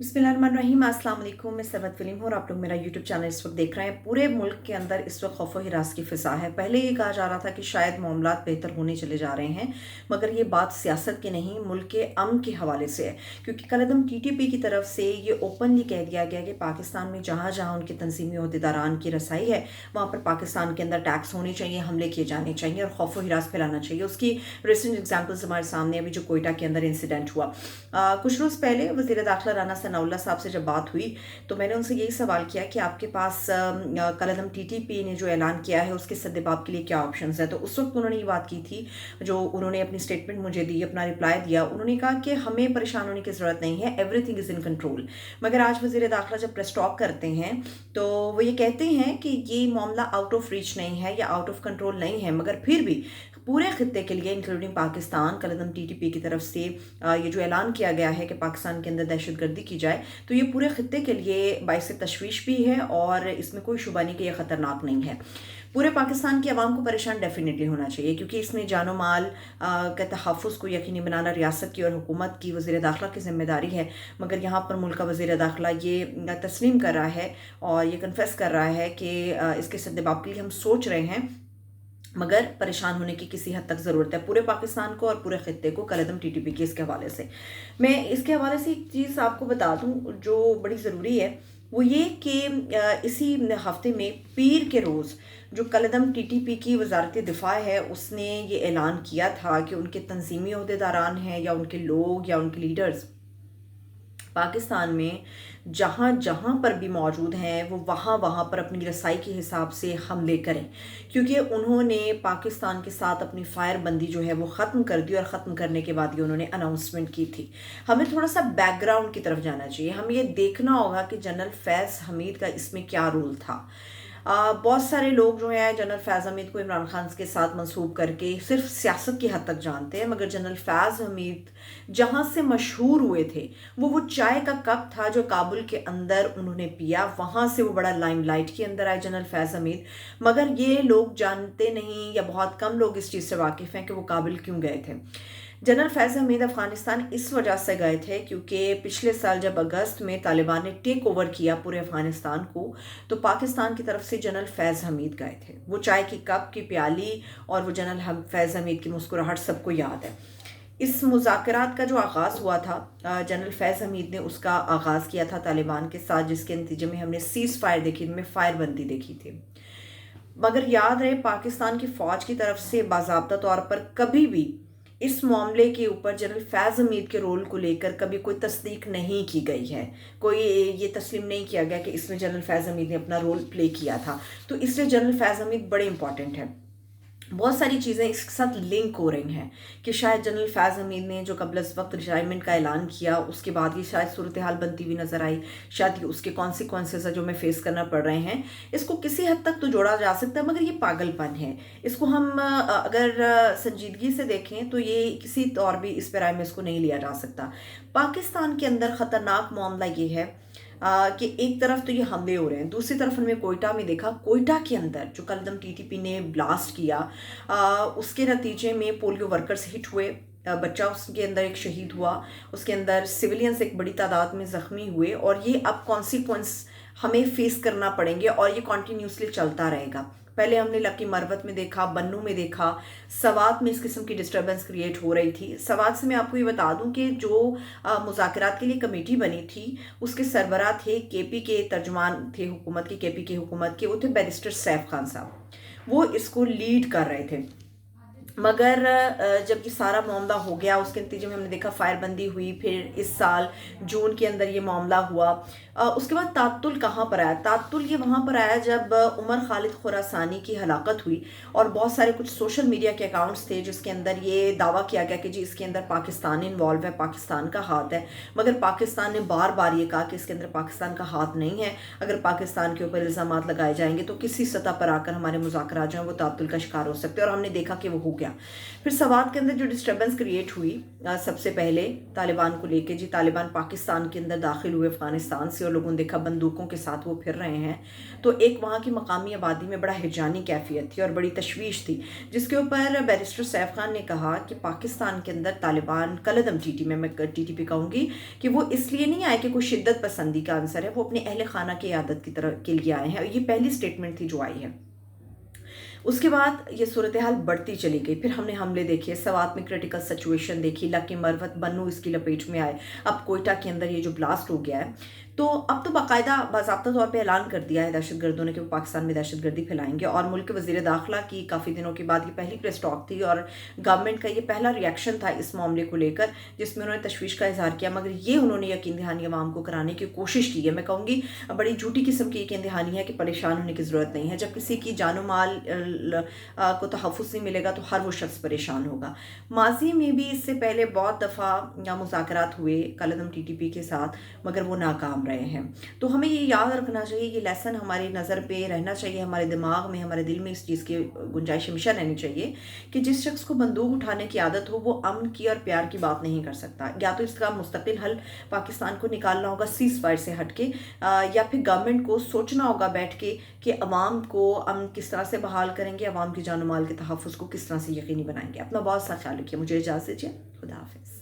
बिस्मिल्लाहिर्रहमानिर्रहीम, अस्सलाम वालेकुम। मैं सरवत वलीम हूँ और आप लोग मेरा यूट्यूब चैनल इस वक्त देख रहे हैं। पूरे मुल्क के अंदर इस वक्त खौफ व हिरास की फ़िज़ा है। पहले ये कहा जा रहा था कि शायद मामलात बेहतर होने चले जा रहे हैं, मगर ये बात सियासत की नहीं, मुल्क के अमन के हवाले से है। क्योंकि कलअदम TTP की तरफ से ये ओपनली कह दिया गया कि पाकिस्तान में जहाँ जहाँ उनके तंजीमी अहदेदारान की रसाई है, वहाँ पर पाकिस्तान के अंदर टैक्स होने चाहिए, हमले किए जाने चाहिए और खौफ व हिरास फैलाना चाहिए। उसकी रिसेंट एग्जाम्पल्स हमारे सामने अभी जो कोयटा के अंदर इंसिडेंट हुआ। कुछ रोज़ पहले वज़ीर दाखिला राना सनाउल्लाह साहब से जब बात हुई तो मैंने उनसे यही सवाल किया कि आपके पास कलअदम TTP ने जो ऐलान किया है उसके सद्देबाब के लिए क्या ऑप्शंस है। तो उस वक्त उन्होंने ये बात की थी, जो उन्होंने अपनी स्टेटमेंट मुझे दी, अपना रिप्लाई दिया। उन्होंने कहा कि हमें परेशान होने की ज़रूरत नहीं है, एवरीथिंग इज़ इन कंट्रोल। मगर आज वज़ीर दाखिला जब प्रेस टॉक करते हैं तो वो ये कहते हैं कि ये मामला आउट ऑफ रीच नहीं है या आउट ऑफ कंट्रोल नहीं है, मगर फिर भी पूरे खत्ते के लिए इंक्लूडिंग पाकिस्तान कलअदम TTP की तरफ से ये जो ऐलान किया गया है कि पाकिस्तान के अंदर दहशतगर्दी की जाए, तो ये पूरे खत्ते के लिए बाइस तशवीश भी है और इसमें कोई शुबा नहीं कि यह ख़तरनाक नहीं है। पूरे पाकिस्तान की आवाम को परेशान डेफिनेटली होना चाहिए, क्योंकि इसमें जानो माल के तहफ़्फ़ुज़ को यकीनी बनाना रियासत की और हुकूमत की, वज़ीर दाखिला की ज़िम्मेदारी है। मगर यहाँ पर मुल्क का वज़ीर दाखिला ये तस्लीम कर रहा है और ये कन्फेस कर रहा है कि इसके सद्देबाब के लिए हम सोच रहे हैं, मगर परेशान होने की किसी हद तक ज़रूरत है पूरे पाकिस्तान को और पूरे खत्ते को कलअदम TTP के इसके हवाले से। मैं इसके हवाले से एक चीज़ आपको बता दूं जो बड़ी ज़रूरी है, वो ये कि इसी हफ्ते में पीर के रोज़ जो कलअदम TTP की वजारत दिफा है उसने ये ऐलान किया था कि उनके तंजीमी अहदेदारान हैं या उनके लोग या उनके लीडर्स पाकिस्तान में जहाँ जहाँ पर भी मौजूद हैं वो वहाँ वहाँ पर अपनी रसाई के हिसाब से हमले करें, क्योंकि उन्होंने पाकिस्तान के साथ अपनी फायर बंदी जो है वो ख़त्म कर दी और ख़त्म करने के बाद ये उन्होंने अनाउंसमेंट की थी। हमें थोड़ा सा बैकग्राउंड की तरफ जाना चाहिए, हमें ये देखना होगा कि जनरल फैज़ हमीद का इसमें क्या रोल था। बहुत सारे लोग जो हैं जनरल फैज़ हमीद को इमरान खान के साथ मंसूब करके सिर्फ सियासत की हद तक जानते हैं, मगर जनरल फैज़ हमीद जहाँ से मशहूर हुए थे वो चाय का कप था जो काबुल के अंदर उन्होंने पिया, वहाँ से वो बड़ा लाइमलाइट के अंदर आए जनरल फैज़ हमीद। मगर ये लोग जानते नहीं या बहुत कम लोग इस चीज़ से वाकिफ़ हैं कि वो काबुल क्यों गए थे। जनरल फैज़ हमीद अफ़गानिस्तान इस वजह से गए थे क्योंकि पिछले साल जब अगस्त में तालिबान ने टेक ओवर किया पूरे अफ़गानिस्तान को, तो पाकिस्तान की तरफ से जनरल फैज़ हमीद गए थे। वो चाय की कप की प्याली और वो जनरल फैज़ हमीद की मुस्कुराहट सबको याद है। इस मुज़ाकरात का जो आगाज़ हुआ था, जनरल फैज़ हमीद ने उसका आगाज़ किया था तालिबान के साथ, जिसके नतीजे में हमने सीज़ फायर देखी, इनमें फायरबंदी देखी थी। मगर याद रहे पाकिस्तान की फ़ौज की तरफ से बाज़ाब्ता तौर पर कभी भी इस मामले के ऊपर जनरल फैज़ हमीद के रोल को लेकर कभी कोई तस्दीक नहीं की गई है, कोई ये तस्लीम नहीं किया गया कि इसमें जनरल फैज़ हमीद ने अपना रोल प्ले किया था। तो इसलिए जनरल फैज़ हमीद बड़े इंपॉर्टेंट है। बहुत सारी चीज़ें इसके साथ लिंक हो रही हैं कि शायद जनरल फैज़ हमीद ने जो कबल इस वक्त रिटायरमेंट का ऐलान किया उसके बाद ये शायद सूरत हाल बनती हुई नज़र आई, शायद उसके कॉन्सिक्वेंसेस है जो हमें फेस करना पड़ रहे हैं। इसको किसी हद तक तो जोड़ा जा सकता है, मगर ये पागलपन है। इसको हम अगर संजीदगी से देखें तो ये किसी तौर भी इस पैराए में इसको नहीं लिया जा सकता। पाकिस्तान के अंदर ख़तरनाक मामला ये है कि एक तरफ तो ये हमले हो रहे हैं, दूसरी तरफ हमने कोयटा में देखा, कोयटा के अंदर जो कलअदम TTP ने ब्लास्ट किया, उसके नतीजे में पोलियो वर्कर्स हिट हुए, बच्चा उसके अंदर एक शहीद हुआ, उसके अंदर सिविलियंस एक बड़ी तादाद में ज़ख्मी हुए, और ये अब कॉन्सिक्वेंस हमें फेस करना पड़ेंगे और ये कॉन्टीन्यूसली चलता रहेगा। पहले हमने लकी मरवत में देखा, बन्नू में देखा, सवात में इस किस्म की डिस्टर्बेंस क्रिएट हो रही थी। सवात से मैं आपको ये बता दूं कि जो मुज़ाकरात के लिए कमेटी बनी थी उसके सरबराह थे KP के तर्जुमान थे हुकूमत के, KP के हुकूमत के, वो थे बैरिस्टर सैफ खान साहब, वो इसको लीड कर रहे थे। मगर जब ये सारा मामला हो गया उसके नतीजे में हमने देखा फायरबंदी हुई, फिर इस साल जून के अंदर ये मामला हुआ। उसके बाद तातुल कहाँ पर आया? तातुल ये वहाँ पर आया जब उमर खालिद खुरासानी की हलाकत हुई और बहुत सारे कुछ सोशल मीडिया के अकाउंट्स थे जिसके अंदर ये दावा किया गया कि जी इसके अंदर पाकिस्तान इन्वॉल्व है, पाकिस्तान का हाथ है। मगर पाकिस्तान ने बार बार ये कहा कि इसके अंदर पाकिस्तान का हाथ नहीं है। अगर पाकिस्तान के ऊपर इल्ज़ामात लगाए जाएंगे तो किसी सतह पर आकर हमारे मुज़ाकरात जो हैं वो तातुल का शिकार हो सकते हैं, और हमने देखा कि वो हो गया। किया। फिर सवात के अंदर जो डिस्टर्बेंस क्रिएट हुई सबसे पहले तालिबान को लेके, जी तालिबान पाकिस्तान के अंदर दाखिल हुए अफ़गानिस्तान से और लोगों ने देखा बंदूकों के साथ वो फिर रहे हैं, तो एक वहाँ की मकामी आबादी में बड़ा हिजानी कैफियत थी और बड़ी तशवीश थी, जिसके ऊपर बैरिस्टर सैफ खान ने कहा कि पाकिस्तान के अंदर तालिबान कलदम टीटी में, मैं टीटीपी कहूँगी, कि वो इसलिए नहीं आए कि कोई शिद्दत पसंदी का आंसर है, वो अपने अहल खाना की आदत की तरह के लिए आए हैं। और ये पहली स्टेटमेंट थी जो आई है। उसके बाद ये सूरत हाल बढ़ती चली गई, फिर हमने हमले देखे, सवात में क्रिटिकल सिचुएशन देखी, लकी मरवत बन्नू इसकी लपेट में आए, अब कोयटा के अंदर ये जो ब्लास्ट हो गया है, तो अब तो बाकायदा बाज़ाब्ता तौर पे ऐलान कर दिया है दहशतगर्दों ने कि वो पाकिस्तान में दहशतगर्दी फैलाएंगे। और मुल्क के वज़ीर दाखिला की काफ़ी दिनों के बाद ये पहली प्रेस टॉक थी और गवर्नमेंट का ये पहला रिएक्शन था इस मामले को लेकर, जिसमें उन्होंने तशवीश का इजहार किया, मगर ये उन्होंने यकीन दहानी अवाम को कराने की कोशिश की है। मैं कहूँगी बड़ी झूठी किस्म की यकीन दहानी है कि परेशान होने की ज़रूरत नहीं है। जब किसी की जानो माल को तहफ़्फ़ुज़ नहीं मिलेगा तो हर वो शख्स परेशान होगा। माजी में भी इससे पहले बहुत दफ़ा मुज़ाकरात हुए कलदम टीटीपी के साथ, मगर वो नाकाम रहे हैं। तो हमें ये याद रखना चाहिए, ये लेसन हमारी नज़र पे रहना चाहिए, हमारे दिमाग में, हमारे दिल में इस चीज़ की गुंजाइश हमेशा रहनी चाहिए कि जिस शख्स को बंदूक उठाने की आदत हो वो अमन की और प्यार की बात नहीं कर सकता। या तो इसका मुस्तकिल हल पाकिस्तान को निकालना होगा सीज़ फायर से हट के, या फिर गवर्नमेंट को सोचना होगा बैठ के कि अवाम को अमन किस तरह से बहाल करेंगे, अवाम की जान माल के तहफ़्फ़ुज़ को किस तरह से यकीनी बनाएंगे। अपना बहुत सा ख्याल रखिए। मुझे इजाज़त दीजिए। खुदा हाफ़िज़।